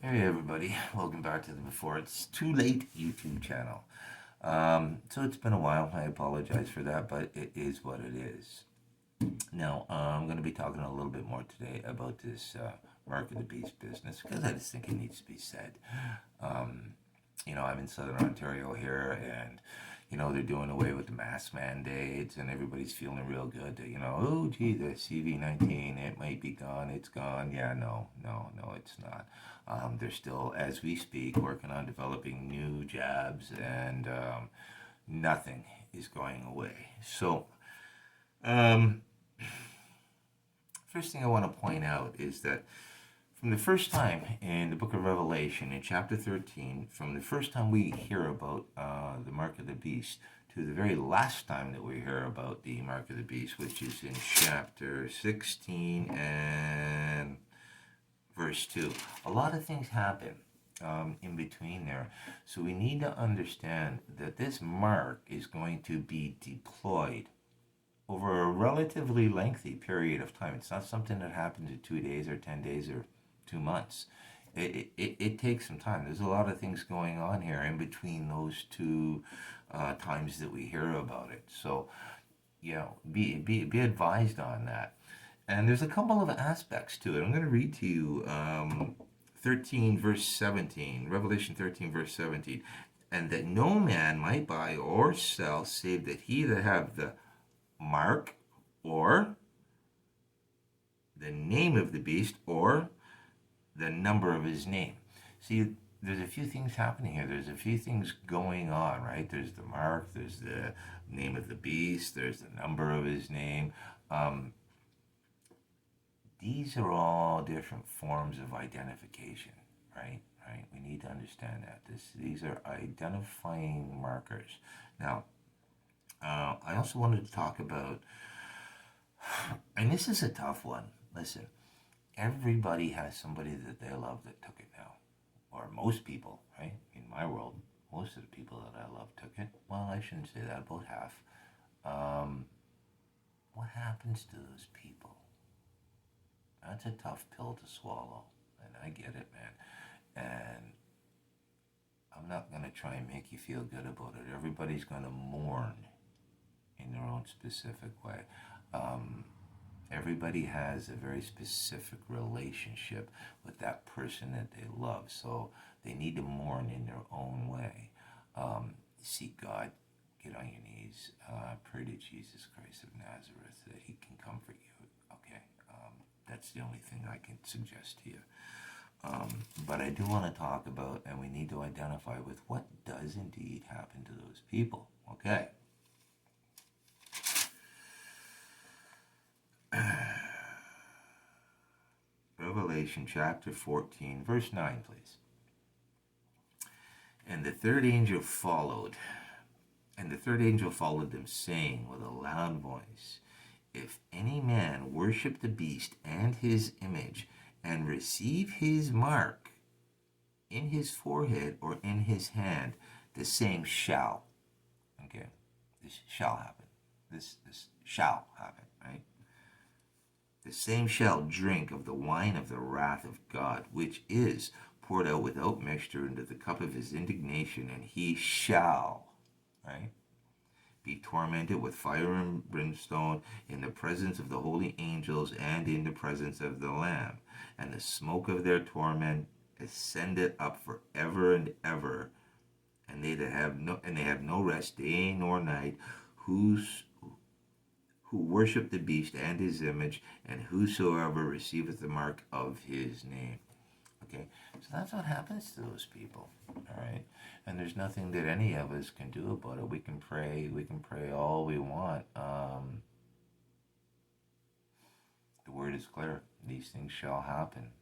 Hey everybody, welcome back to the Before It's Too Late YouTube channel. So it's been a while, I apologize for that, but it is what it is. Now, I'm going to be talking a little bit more today about this Mark of the Beast business because I just think it needs to be said. Um, I'm in Southern Ontario here, and they're doing away with the mask mandates, and everybody's feeling real good that oh gee, the CV-19, it might be gone, it's gone. Yeah, no, it's not. They're still, as we speak, working on developing new jabs, and nothing is going away. So, um, first thing I want to point out is that from the first time in the book of Revelation, in chapter 13, from the first time we hear about the mark of the beast to the very last time that we hear about the mark of the beast, which is in chapter 16 and verse 2, a lot of things happen in between there. So we need to understand that this mark is going to be deployed over a relatively lengthy period of time. It's not something that happens in 2 days or 10 days or 2 months. It takes some time. There's a lot of things going on here in between those two times that we hear about it. So, be advised on that. And there's a couple of aspects to it. I'm going to read to you 13 verse 17, Revelation 13 verse 17. And that no man might buy or sell save that he that have the mark or the name of the beast or the number of his name. See, there's a few things happening here. There's a few things going on, right? There's the mark, there's the name of the beast, there's the number of his name. These are all different forms of identification, right? Right? We need to understand that. These are identifying markers. Now, I also wanted to talk about, and this is a tough one. Listen, everybody has somebody that they love that took it now. Or most people, right? In my world, most of the people that I love took it. Well, I shouldn't say that, about half. What happens to those people? That's a tough pill to swallow. And I get it, man. And I'm not going to try and make you feel good about it. Everybody's going to mourn in their own specific way. Everybody has a very specific relationship with that person that they love, so they need to mourn in their own way. Seek God, get on your knees, pray to Jesus Christ of Nazareth that He can comfort you. Okay, that's the only thing I can suggest to you. But I do want to talk about, and we need to identify with what does indeed happen to those people. Okay. Revelation chapter 14, verse 9, please. And the third angel followed, them, saying with a loud voice, if any man worship the beast and his image, and receive his mark in his forehead or in his hand, the same shall. Okay, this shall happen. This shall happen, right? The same shall drink of the wine of the wrath of God, which is poured out without mixture into the cup of his indignation, and he shall, right, be tormented with fire and brimstone in the presence of the holy angels and in the presence of the Lamb. And the smoke of their torment ascended up forever and ever. And they have no rest day nor night, who worship the beast and his image, and whosoever receiveth the mark of his name. Okay, so that's what happens to those people. All right, and there's nothing that any of us can do about it. We can pray all we want. The word is clear. These things shall happen,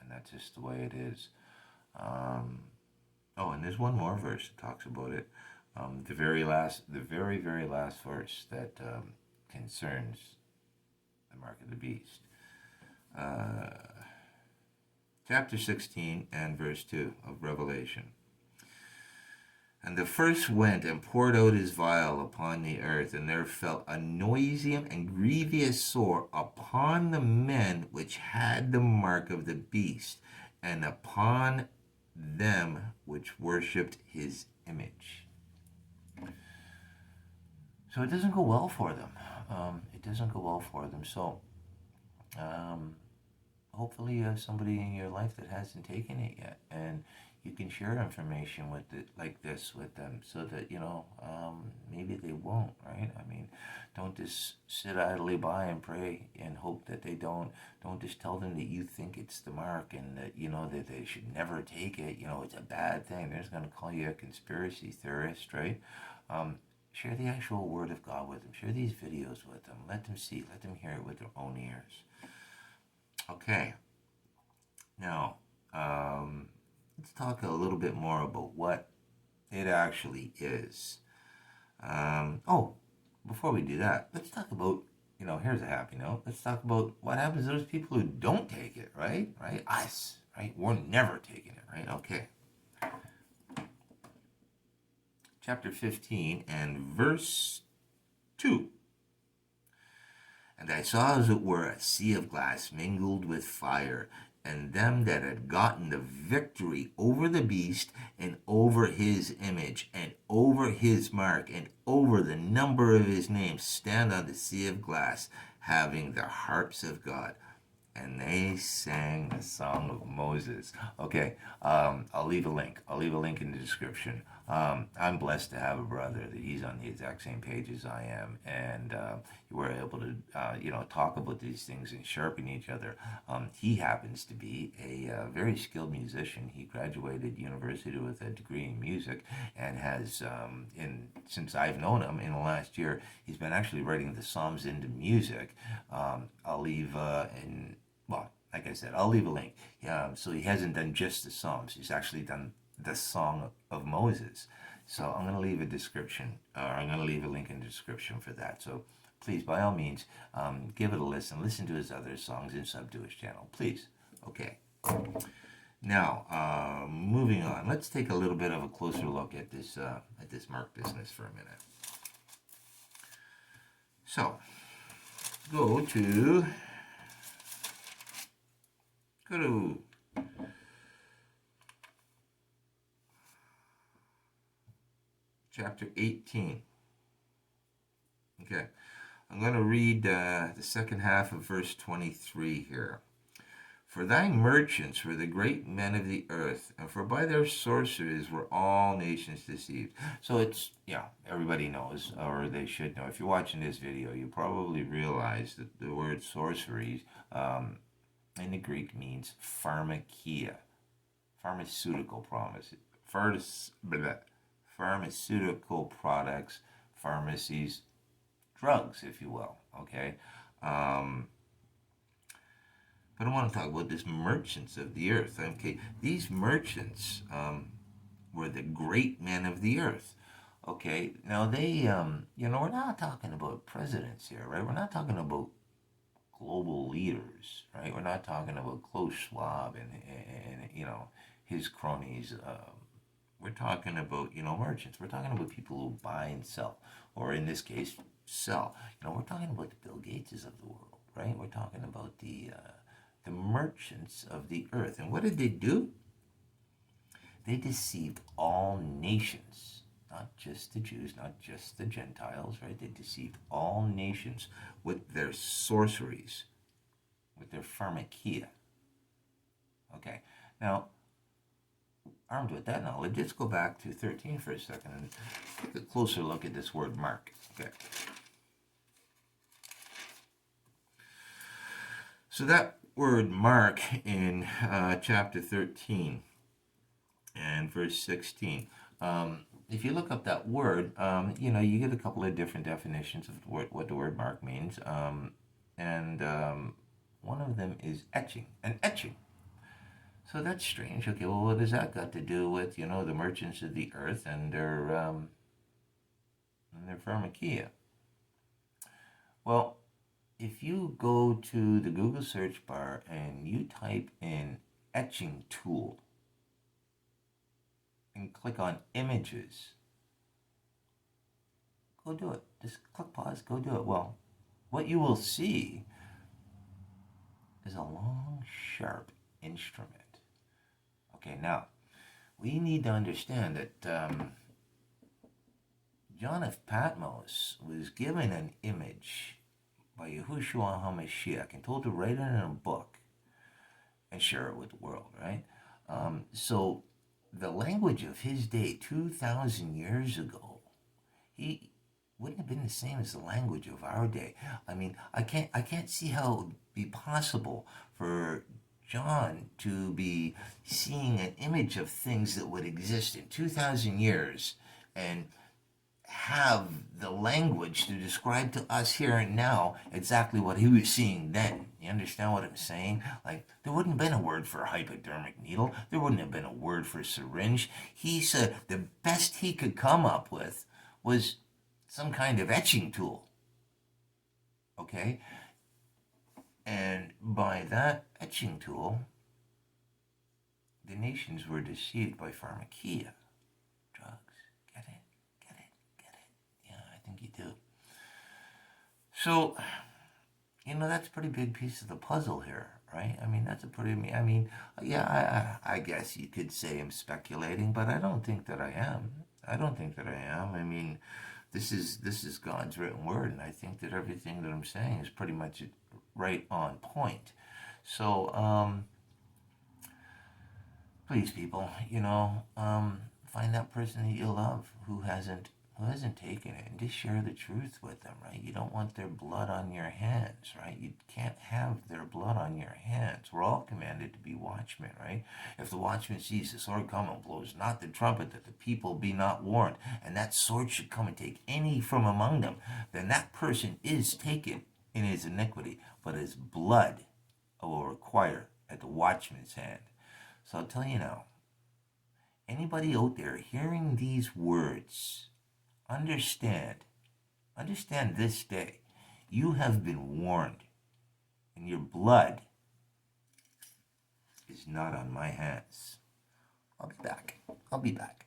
and that's just the way it is. And there's one more verse that talks about it. The very last verse that concerns the mark of the beast. Chapter 16 and verse 2 of Revelation. And the first went and poured out his vial upon the earth, and there fell a noisy and grievous sore upon the men which had the mark of the beast, and upon them which worshipped his image. So it doesn't go well for them. It doesn't go well for them. So um, hopefully you have somebody in your life that hasn't taken it yet, and you can share information with it like this with them, so that maybe they won't. Right? I mean, don't just sit idly by and pray and hope that they don't. Don't just tell them that you think it's the mark and that that they should never take it. It's a bad thing. They're just going to call you a conspiracy theorist, right? Share the actual word of God with them. Share these videos with them. Let them see. Let them hear it with their own ears. Okay. Now, let's talk a little bit more about what it actually is. Before we do that, let's talk about, here's a happy note. Let's talk about what happens to those people who don't take it, right? Right? Us, right? We're never taking it, right? Okay. Chapter 15 and verse 2. And I saw as it were a sea of glass mingled with fire, and them that had gotten the victory over the beast, and over his image, and over his mark, and over the number of his name, stand on the sea of glass, having the harps of God. And they sang the song of Moses. Okay, I'll leave a link. I'll leave a link in the description. I'm blessed to have a brother that he's on the exact same page as I am, and we're able to, talk about these things and sharpen each other. He happens to be a very skilled musician. He graduated university with a degree in music, and has, since I've known him in the last year, he's been actually writing the Psalms into music. I'll leave like I said, I'll leave a link. So he hasn't done just the Psalms. He's actually done the Song of Moses. So I'm going to leave a description, or I'm going to leave a link in the description for that. So please, by all means, give it a listen. Listen to his other songs and sub to his channel, please. Okay. Now, moving on. Let's take a little bit of a closer look at this mark business for a minute. So, go to chapter 18. Okay, I'm going to read the second half of verse 23 here. For thy merchants were the great men of the earth, and for by their sorceries were all nations deceived. So it's, everybody knows, or they should know. If you're watching this video, you probably realize that the word sorceries in the Greek means pharmakia, pharmaceutical pharmaceutical products, pharmacies, drugs, if you will. Okay. But I want to talk about this merchants of the earth. Okay, these merchants were the great men of the earth. Okay, now they, we're not talking about presidents here, right? We're not talking about global leaders, right? We're not talking about Klaus Schwab and his cronies. We're talking about merchants. We're talking about people who buy and sell, or in this case, sell. We're talking about the Bill Gateses of the world, right? We're talking about the merchants of the earth. And what did they do? They deceived all nations, not just the Jews, not just the Gentiles, right? They deceived all nations with their sorceries, with their pharmakia. Okay, now, armed with that knowledge, let's go back to 13 for a second and take a closer look at this word mark. Okay. So that word mark in chapter 13 and verse 16. If you look up that word, you get a couple of different definitions of what the word mark means. And one of them is etching, an etching. So that's strange. Okay, well, what does that got to do with, the merchants of the earth and their pharmakia? Well, if you go to the Google search bar and you type in etching tool and click on images, go do it. Just click pause, go do it. Well, what you will see is a long, sharp instrument Okay, now, we need to understand that John of Patmos was given an image by Yahushua HaMashiach and told to write it in a book and share it with the world, right? So the language of his day 2,000 years ago, he wouldn't have been the same as the language of our day. I mean, I can't see how it would be possible for John to be seeing an image of things that would exist in 2,000 years and have the language to describe to us here and now exactly what he was seeing then. You understand what I'm saying? Like, there wouldn't have been a word for hypodermic needle. There wouldn't have been a word for syringe. He said the best he could come up with was some kind of etching tool. Okay? And by that etching tool, the nations were deceived by pharmakia. Drugs. Get it? Get it? Get it? Yeah, I think you do. So, that's a pretty big piece of the puzzle here, right? I mean, that's a pretty, yeah, I guess you could say I'm speculating, but I don't think that I am. I don't think that I am. I mean, this is God's written word, and I think that everything that I'm saying is pretty much right on point. So, please, people, find that person that you love who hasn't taken it, and just share the truth with them, right? You don't want their blood on your hands, right? You can't have their blood on your hands. We're all commanded to be watchmen, right? If the watchman sees the sword come and blows not the trumpet, that the people be not warned, and that sword should come and take any from among them, then that person is taken in his iniquity, but his blood will require at the watchman's hand. So I'll tell you now, anybody out there hearing these words, understand this day, you have been warned, and your blood is not on my hands. I'll be back.